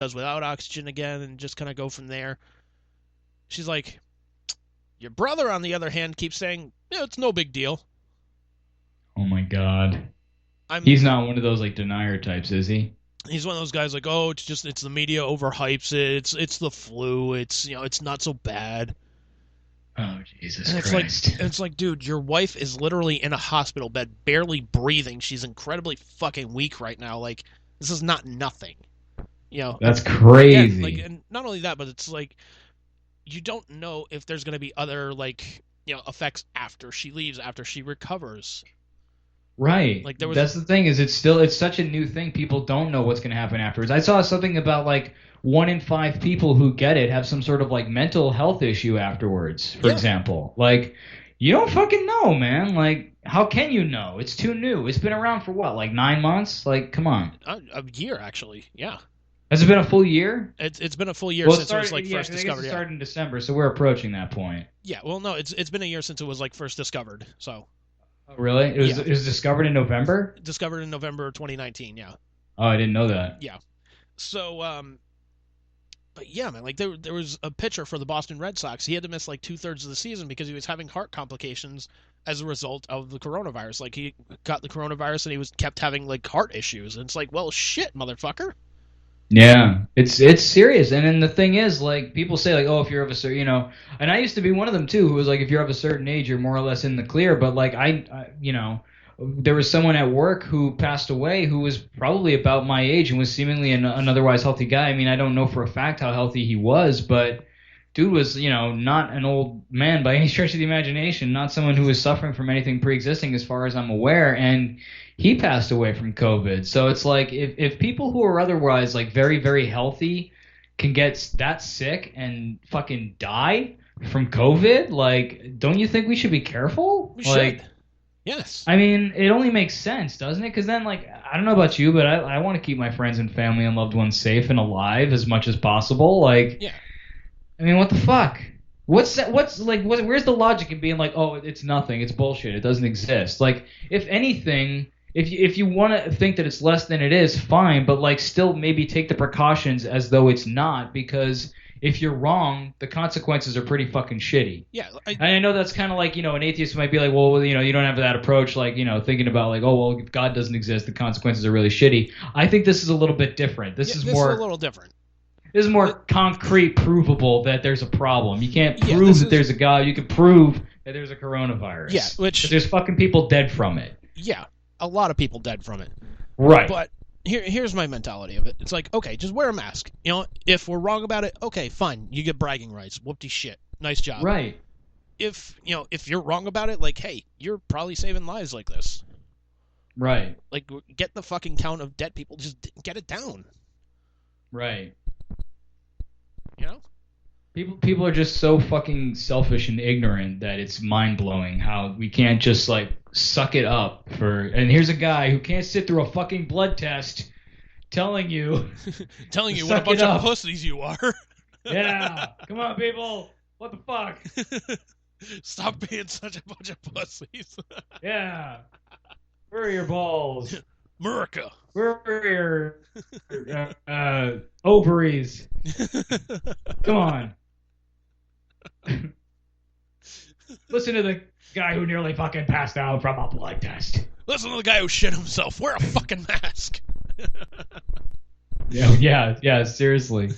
does without oxygen again, and just kind of go from there. She's like, your brother, on the other hand, keeps saying, yeah, it's no big deal. Oh my God. I'm He's not one of those like denier types, is he? He's one of those guys like, oh, it's the media overhypes it. It's the flu. It's not so bad. Oh, Jesus And Christ. it's like, dude, your wife is literally in a hospital bed, barely breathing. She's incredibly fucking weak right now. Like, this is not nothing. That's And again, like, crazy. and not only that, but it's like you don't know if there's gonna be other like effects after she leaves, after she recovers. Right. Like there was, That's the thing is it's such a new thing. People don't know what's going to happen afterwards. I saw something about like 1 in 5 people who get it have some sort of like mental health issue afterwards, for yeah, example. Like you don't fucking know, man. Like how can you know? It's too new. It's been around for what, like 9 months? Like come on. a year actually. Yeah, Has it been a full year? it's been a full year Well, it since it was started, like yeah, first 'cause I guess it discovered. Yeah, started in December, so we're approaching that point. yeah. Well, no, it's been a year since it was like first discovered. So Oh, really? yeah, It was discovered in November? discovered in November 2019. Yeah, Oh, I didn't know that. yeah. So but yeah, man, like there was a pitcher for the Boston Red Sox. He had to miss like 2/3 of the season because he was having heart complications as a result of the coronavirus. Like he got the coronavirus and he was kept having like heart issues. And it's like, well, shit, motherfucker. Yeah, it's serious. And then the thing is, like people say, like, oh, if you're of a certain, and I used to be one of them too, who was like, if you're of a certain age, you're more or less in the clear. But like there was someone at work who passed away who was probably about my age and was seemingly an otherwise healthy guy. I mean, I don't know for a fact how healthy he was, but dude was, not an old man by any stretch of the imagination, not someone who was suffering from anything pre-existing as far as I'm aware, and he passed away from COVID. So it's like if people who are otherwise like very, very healthy can get that sick and fucking die from COVID, like don't you think we should be careful? We should. Like Yes. I mean, it only makes sense, doesn't it? Because then, like, I don't know about you, but I want to keep my friends and family and loved ones safe and alive as much as possible. Like, Yeah. I mean, what the fuck? Where's the logic in being like, oh, it's nothing, it's bullshit, it doesn't exist? Like, if anything, if you want to think that it's less than it is, fine, but like, still maybe take the precautions as though it's not, because if you're wrong, the consequences are pretty fucking shitty. Yeah. And I know that's kind of like, an atheist might be like, well, you don't have that approach, like, thinking about like, oh, well, if God doesn't exist, the consequences are really shitty. I think this is a little bit different. Yeah. This is a little different. This is more Th- concrete, provable that there's a problem. You can't Yeah. prove that there's a God. You can prove that there's a Yeah. coronavirus. That Which, there's fucking people dead from it. yeah, a lot of people dead from it. Right. But here's my mentality of it. It's like, okay, just wear a mask. If we're wrong about it, okay, fine. You get bragging rights. Whoop de shit. Nice job. Right. If you're wrong about it, like, hey, you're probably saving lives like this. Right. Like, get the fucking count of dead people. Just get it down. Right. You know? People are just so fucking selfish and ignorant that it's mind blowing how we can't just like suck it up for. And here's a guy who can't sit through a fucking blood test telling you Telling to you what a suck it bunch of up. pussies you are. Yeah, come on, people. What the fuck? Stop being such a bunch of pussies. Yeah, where are your balls? America. Where are your ovaries? Come on. Listen to the guy who nearly fucking passed out from a blood test. Listen to the guy who shit himself. Wear a fucking mask. Yeah, seriously.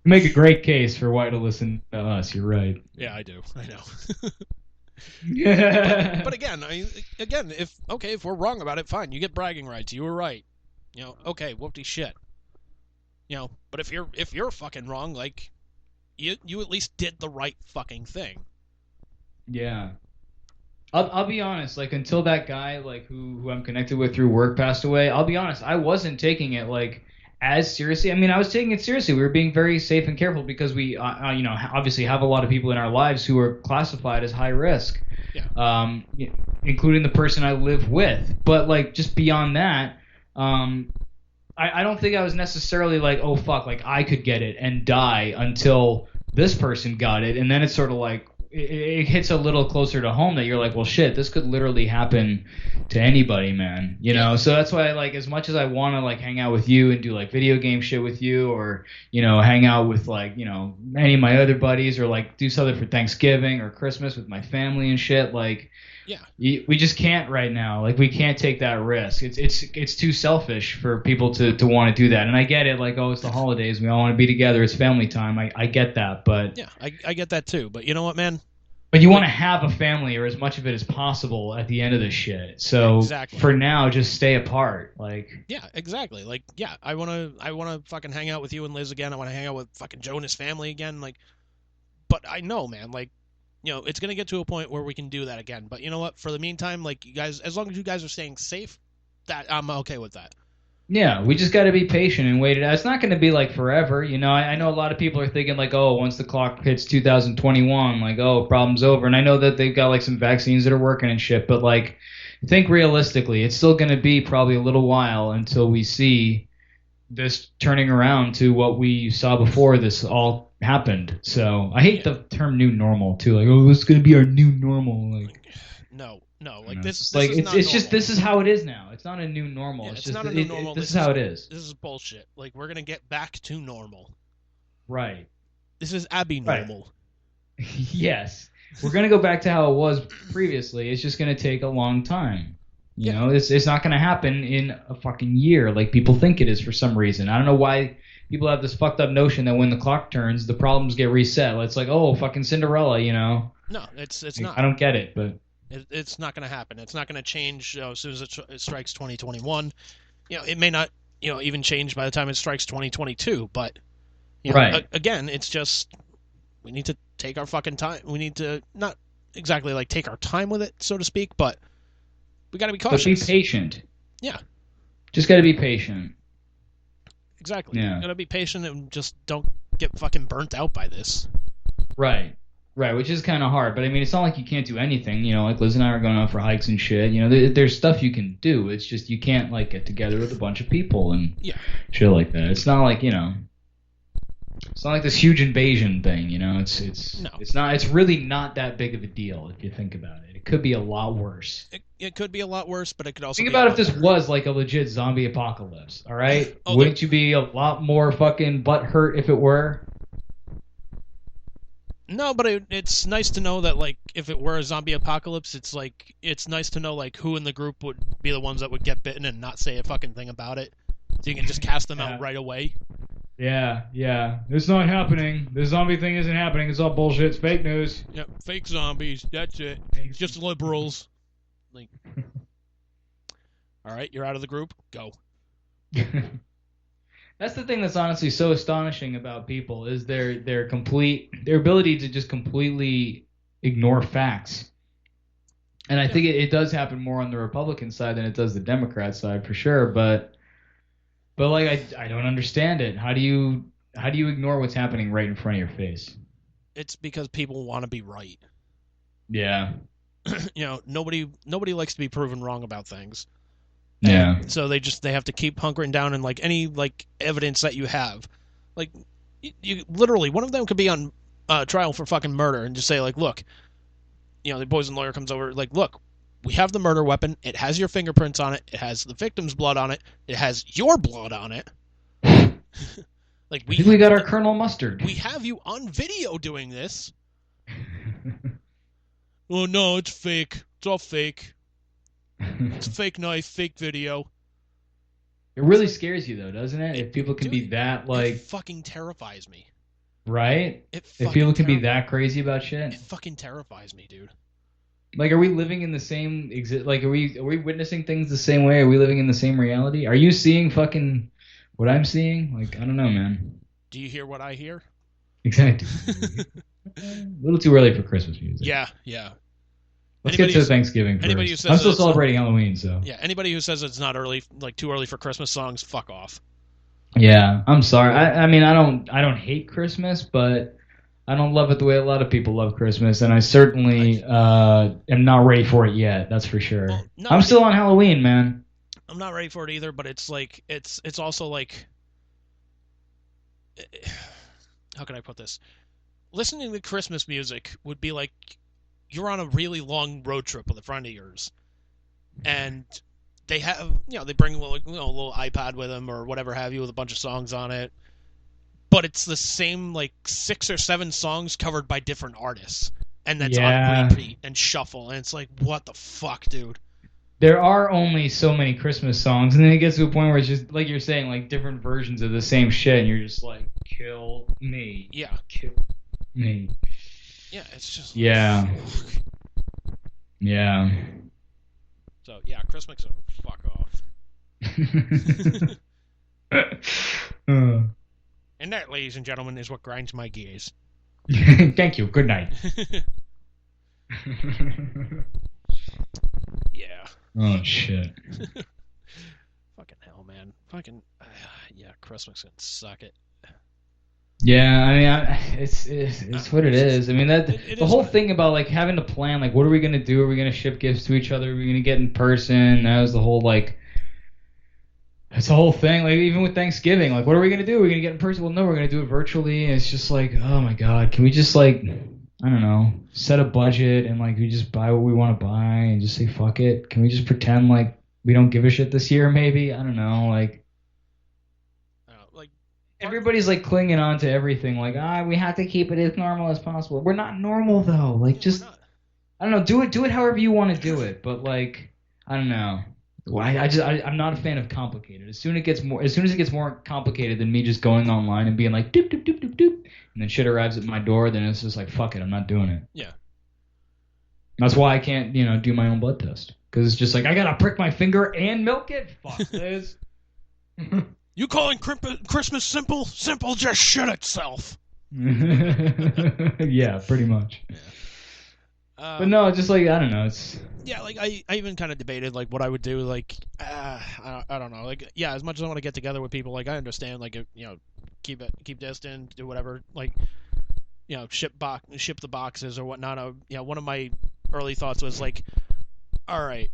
Make a great case for why to listen to us. You're right. Yeah, I do. I know. Yeah. But again, if we're wrong about it, fine. You get bragging rights. You were right. Okay, whoop-de shit. But if you're fucking wrong, like you at least did the right fucking thing. Yeah. I'll be honest, like until that guy like who I'm connected with through work passed away, I'll be honest, I wasn't taking it like as seriously. I mean, I was taking it seriously. We were being very safe and careful because we obviously have a lot of people in our lives who are classified as high risk. Yeah. Including the person I live with. But like just beyond that, I don't think I was necessarily like, oh fuck, like I could get it and die until this person got it, and then it's sort of like it hits a little closer to home that you're like, well, shit, this could literally happen to anybody, man. You Yeah. know, so that's why, like, as much as I want to like hang out with you and do like video game shit with you, or hang out with like any of my other buddies, or like do something for Thanksgiving or Christmas with my family and shit, like. Yeah. We just can't right now. Like we can't take that risk. It's too selfish for people to want to do that. And I get it. Like, oh, it's the holidays. We all want to be together. It's family time. I get that. But Yeah, I get that too. But you know what, man? you want Like, to have a family or as much of it as possible at the end of this shit. So exactly. for now, just stay apart. Like Yeah, exactly. Like, yeah, I wanna fucking hang out with you and Liz again. I wanna hang out with fucking Joe and his family again. Like, but I know, man. Like, it's gonna get to a point where we can do that again. But you know what? For the meantime, like, you guys, as long as you guys are staying safe, that I'm okay with that. yeah, we just got to be patient and wait it out. It's not going to be like forever. I know a lot of people are thinking like, oh, once the clock hits 2021, like, oh, problem's over. And I know that they've got like some vaccines that are working and shit, but like, think realistically, it's still going to be probably a little while until we see this turning around to what we saw before this all happened. So I hate the term new normal too. Like, oh, this is going to be our new normal. Like, No. you Like, know, this like is not it's just normal. this is how it is now. It's not a new normal. Yeah, It's it's just not a new normal. this is how it is. This is bullshit. Like, we're gonna get back to normal. Right. This is Abby Right. normal. Yes. We're going to go back to how it was previously. It's just going to take a long time. Yeah. It's not going to happen in a fucking year like people think it is for some reason. I don't know why people have this fucked up notion that when the clock turns, the problems get reset. It's like, oh, fucking Cinderella, No, it's Like, not. I don't get it, but It's not gonna happen. It's not gonna change as soon as it strikes 2021. It may not even change by the time it strikes 2022. But right. again, it's just we need to take our fucking time. We need to not exactly like take our time with it, so to speak, but we got to be But be cautious. patient. Yeah, Just got to be patient. exactly. Yeah. Got to be patient and just don't get fucking burnt out by this. Right. Right, which is kind of hard, but I mean, it's not like you can't do anything. Like Liz and I are going out for hikes and shit. There's stuff you can do. It's just you can't like get together with a bunch of people and Yeah, shit like that. It's not like it's not like this huge invasion thing. no, It's not. It's really not that big of a deal if you think about it. It could be a lot worse. it could be a lot worse, but it could also Think be a about if lot this better. was like a legit zombie apocalypse. All right, Oh, wouldn't you be a lot more fucking butthurt if it were? No, but it's nice to know that, like, if it were a zombie apocalypse, it's nice to know like who in the group would be the ones that would get bitten and not say a fucking thing about it, so you can just cast them Yeah. out right away. Yeah. It's not happening. The zombie thing isn't happening. It's all bullshit. It's fake news. Yep, fake zombies. That's it. It's just liberals. Like, all right, you're out of the group. Go. That's the thing that's honestly so astonishing about people is their ability to just completely ignore facts. And I think it does happen more on the Republican side than it does the Democrat side for sure. But like I don't understand it. How do you ignore what's happening right in front of your face? It's because people want to be right. Yeah. Nobody likes to be proven wrong about things. Yeah. And so they have to keep hunkering down and like any like evidence that you have, like you literally one of them could be on trial for fucking murder and just say like, look, the poison lawyer comes over like, look, we have the murder weapon. It has your fingerprints on it. It has the victim's blood on it. It has your blood on it. Like I think we got our Colonel Mustard. We have you on video doing this. Oh no, it's fake. It's all fake. It's a fake knife, fake video. It really scares you though, doesn't it? If people can be that like it fucking terrifies me. Right? If people can be that crazy about shit. It fucking terrifies me, dude. Like, are we living in the same like are we witnessing things the same way? Are we living in the same reality? Are you seeing fucking what I'm seeing? Like, I don't know, man. Do you hear what I hear? Exactly. A little too early for Christmas music. Yeah. Let's get to Thanksgiving first. Anybody who says I'm still celebrating Halloween, so. Yeah, anybody who says it's not early, like too early for Christmas songs, fuck off. Yeah, I'm sorry. I mean, I don't hate Christmas, but I don't love it the way a lot of people love Christmas, and I certainly am not ready for it yet. That's for sure. Well, I'm still on Halloween, man. I'm not ready for it either, but it's like it's also like, how can I put this? listening to Christmas music would be like you're on a really long road trip with a friend of yours, and they have, they bring a little iPad with them or whatever have you with a bunch of songs on it, but it's the same like 6 or 7 songs covered by different artists, and that's on Yeah. repeat and shuffle, and it's like, what the fuck, dude? There are only so many Christmas songs, and then it gets to a point where it's just like you're saying, like different versions of the same shit, and you're just like, kill me, Yeah, kill me. yeah, it's just like, Yeah, fuck. yeah. So yeah, Christmas, fuck off. Uh, And that, ladies and gentlemen, is what grinds my gears. Thank you. Good night. Yeah. Oh shit. Fucking hell, man. Fucking yeah. Christmas can suck it. Yeah, I mean, it's what it is. I mean, that It the is whole what thing about like having to plan, like, what are we gonna do? Are we gonna ship gifts to each other? Are we gonna get in person? That was the whole like. It's the whole thing. Like even with Thanksgiving, like, what are we gonna do? Are we gonna get in person? Well, no, we're gonna do it virtually. And it's just like, oh my god, can we just like, I don't know, set a budget and like we just buy what we want to buy and just say fuck it? Can we just pretend like we don't give a shit this year? Maybe I don't know, like. like Everybody's like clinging on to everything, like we have to keep it as normal as possible. We're not normal though. Like we're just not. I don't know, do it however you want to do it. But like I don't know. Well, I'm not a fan of complicated. As soon as it gets more complicated than me just going online and being like doop doop doop doop doop, and then shit arrives at my door, then it's just like fuck it, I'm not doing it. Yeah. That's why I can't do my own blood test because it's just like I gotta prick my finger and milk it. Fuck this. You calling Christmas simple? Simple just shit itself. Yeah, pretty much. Yeah. But no, just like I don't know, it's Yeah, like I even kind of debated like what I would do. Like I don't know. Like yeah, as much as I want to get together with people, like I understand like keep distant, do whatever. Like ship the boxes or whatnot. One of my early thoughts was like, all right,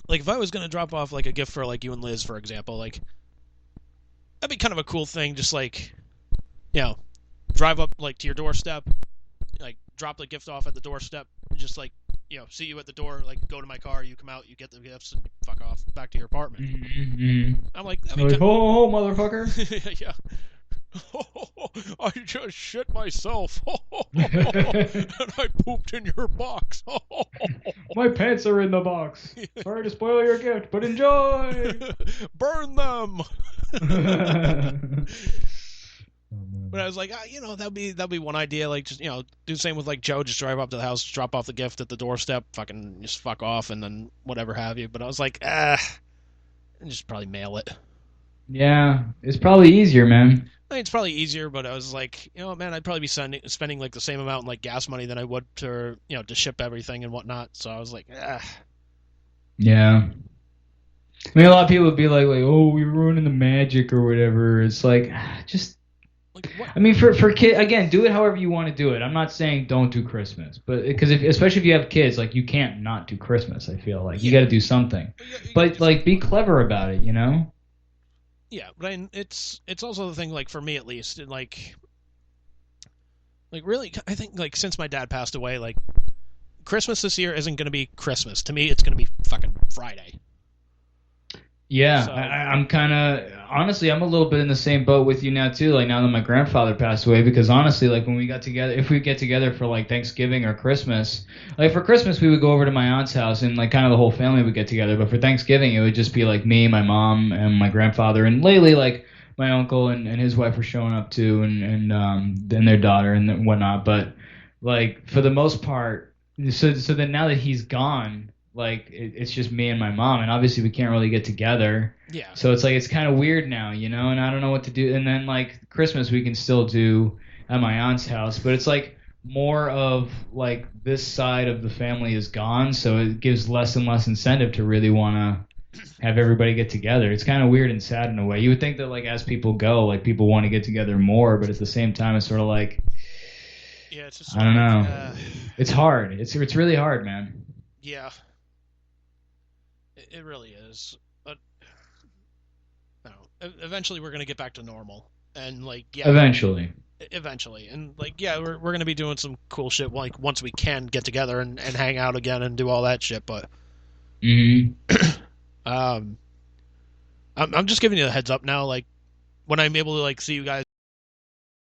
like if I was gonna drop off like a gift for like you and Liz, for example, like that'd be kind of a cool thing. Just like drive up like to your doorstep, like drop the gift off at the doorstep, and just like see you at the door, like go to my car, you come out, you get the gifts, and fuck off back to your apartment. mm-hmm. I'm like, Like, ho, motherfucker. yeah. I just shit myself, and I pooped in your box. My pants are in the box. Sorry to spoil your gift, but enjoy. Burn them. Oh, man. But I was like, that'd be one idea. Like, just do the same with like Joe. Just drive up to the house, drop off the gift at the doorstep, fucking just fuck off, and then whatever have you. But I was like, and just probably mail it. Yeah, it's probably easier, man. I mean, it's probably easier, but I was like, man, I'd probably be spending like the same amount in like gas money than I would to ship everything and whatnot. So I was like, Yeah. I mean, a lot of people would be like, oh, we're ruining the magic or whatever. It's like, just. like what? I mean, for kid again, do it however you want to do it. I'm not saying don't do Christmas, but because especially if you have kids, like you can't not do Christmas. I feel like you got to do something, You gotta but do like be something. clever about it, you know? Yeah, but it's also the thing, like for me at least, like really, I think like since my dad passed away, like Christmas this year isn't gonna be Christmas to me. It's gonna be fucking Friday. Yeah, So I'm kind of honestly, I'm a little bit in the same boat with you now too. Like now that my grandfather passed away, because honestly, like when we got together, if we get together for like Thanksgiving or Christmas, like for Christmas we would go over to my aunt's house and like kind of the whole family would get together. But for Thanksgiving, it would just be like me, my mom, and my grandfather, and lately like my uncle and his wife were showing up too, and then their daughter and whatnot. But like for the most part, so then now that he's gone like it's just me and my mom and obviously we can't really get together yeah, so it's like it's kind of weird now and I don't know what to do and then like Christmas we can still do at my aunt's house but it's like more of like this side of the family is gone so it gives less and less incentive to really want to have everybody get together. It's kind of weird and sad in a way. You would think that like as people go like people want to get together more but at the same time it's sort of like yeah, it's just I sort of don't like know. It's hard. It's really hard, man. yeah, it really is. But no, eventually we're gonna get back to normal, and like yeah, Eventually. eventually. And like, yeah, we're gonna be doing some cool shit like once we can get together and hang out again and do all that shit. But Hmm. um, I'm just giving you a heads up now. Like when I'm able to like see you guys